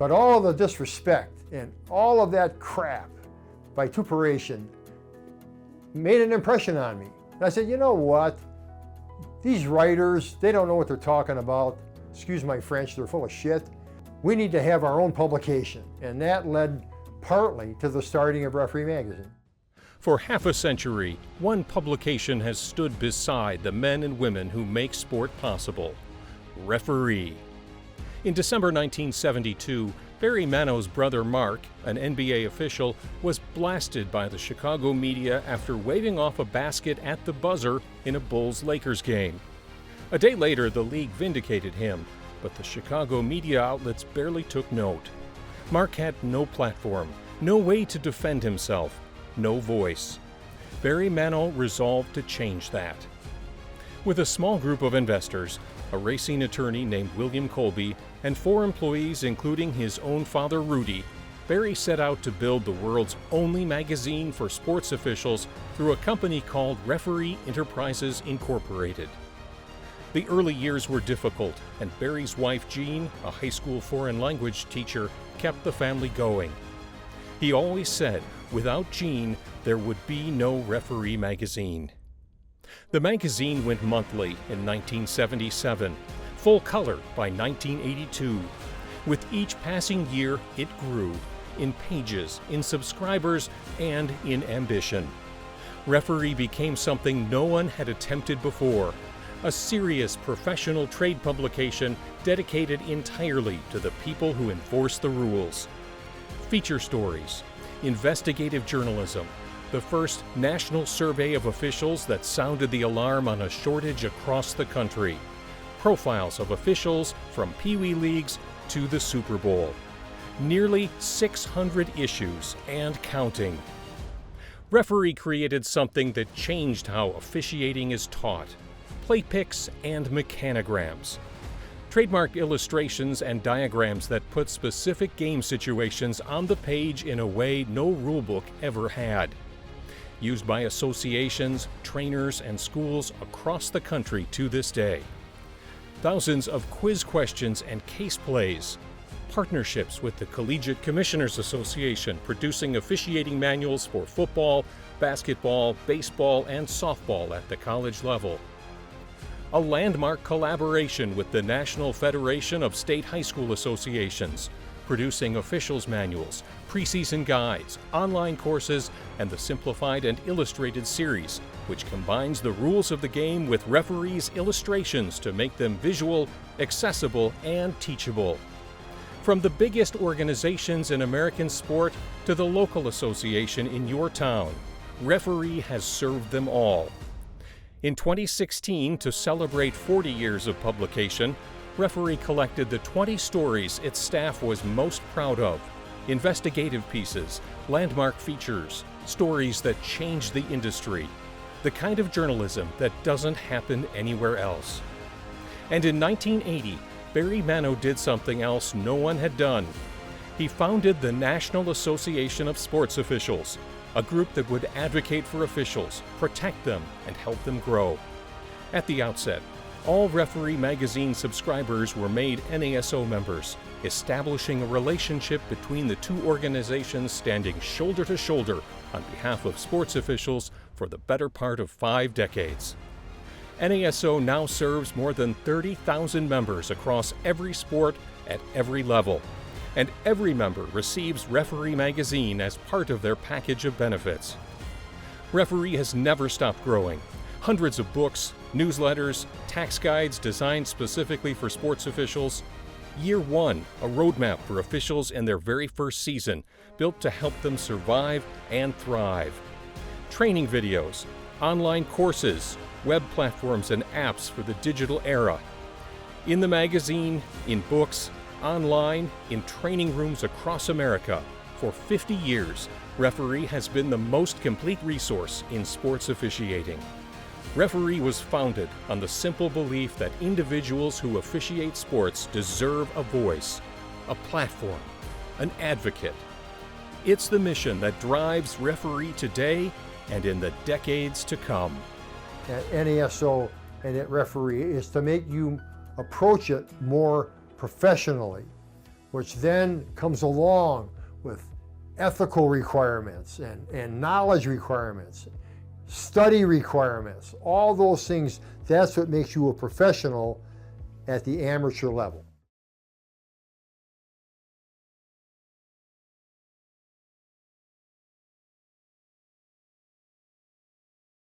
But all the disrespect and all of that crap, vituperation, made an impression on me. And I said, you know what? These writers, they don't know what they're talking about. Excuse my French, they're full of shit. We need to have our own publication. And that led partly to the starting of Referee Magazine. For half a century, one publication has stood beside the men and women who make sport possible: Referee. In December 1972, Barry Mano's brother Mark, an NBA official, was blasted by the Chicago media after waving off a basket at the buzzer in a Bulls-Lakers game. A day later, the league vindicated him, but the Chicago media outlets barely took note. Mark had no platform, no way to defend himself, no voice. Barry Mano resolved to change that. With a small group of investors, a racing attorney named William Colby, and 4 employees including his own father Rudy, Barry set out to build the world's only magazine for sports officials through a company called Referee Enterprises Incorporated. The early years were difficult, and Barry's wife Jean, a high school foreign language teacher, kept the family going. He always said, without Jean, there would be no Referee magazine. The magazine went monthly in 1977, full color by 1982. With each passing year, it grew in pages, in subscribers, and in ambition. Referee became something no one had attempted before, a serious professional trade publication dedicated entirely to the people who enforce the rules. Feature stories, investigative journalism, the first national survey of officials that sounded the alarm on a shortage across the country, profiles of officials from Pee Wee leagues to the Super Bowl. Nearly 600 issues and counting. Referee created something that changed how officiating is taught: play picks and mechanograms. Trademark illustrations and diagrams that put specific game situations on the page in a way no rulebook ever had. Used by associations, trainers, and schools across the country to this day. Thousands of quiz questions and case plays. Partnerships with the Collegiate Commissioners Association, producing officiating manuals for football, basketball, baseball, and softball at the college level. A landmark collaboration with the National Federation of State High School Associations, producing officials manuals, preseason guides, online courses, and the simplified and illustrated series, which combines the rules of the game with referees' illustrations to make them visual, accessible, and teachable. From the biggest organizations in American sport to the local association in your town, Referee has served them all. In 2016, to celebrate 40 years of publication, Referee collected the 20 stories its staff was most proud of: investigative pieces, landmark features, stories that changed the industry, the kind of journalism that doesn't happen anywhere else. And in 1980, Barry Mano did something else no one had done. He founded the National Association of Sports Officials, a group that would advocate for officials, protect them, and help them grow. At the outset, all Referee magazine subscribers were made NASO members, establishing a relationship between the two organizations standing shoulder to shoulder on behalf of sports officials for the better part of 5 decades. NASO now serves more than 30,000 members across every sport at every level, and every member receives Referee magazine as part of their package of benefits. Referee has never stopped growing. Hundreds of books, newsletters, tax guides designed specifically for sports officials. Year One, a roadmap for officials in their very first season, built to help them survive and thrive. Training videos, online courses, web platforms, and apps for the digital era. In the magazine, in books, online, in training rooms across America, for 50 years, Referee has been the most complete resource in sports officiating. Referee was founded on the simple belief that individuals who officiate sports deserve a voice, a platform, an advocate. It's the mission that drives Referee today and in the decades to come. At NASO and at Referee is to make you approach it more professionally, which then comes along with ethical requirements and knowledge requirements, study requirements, all those things. That's what makes you a professional at the amateur level.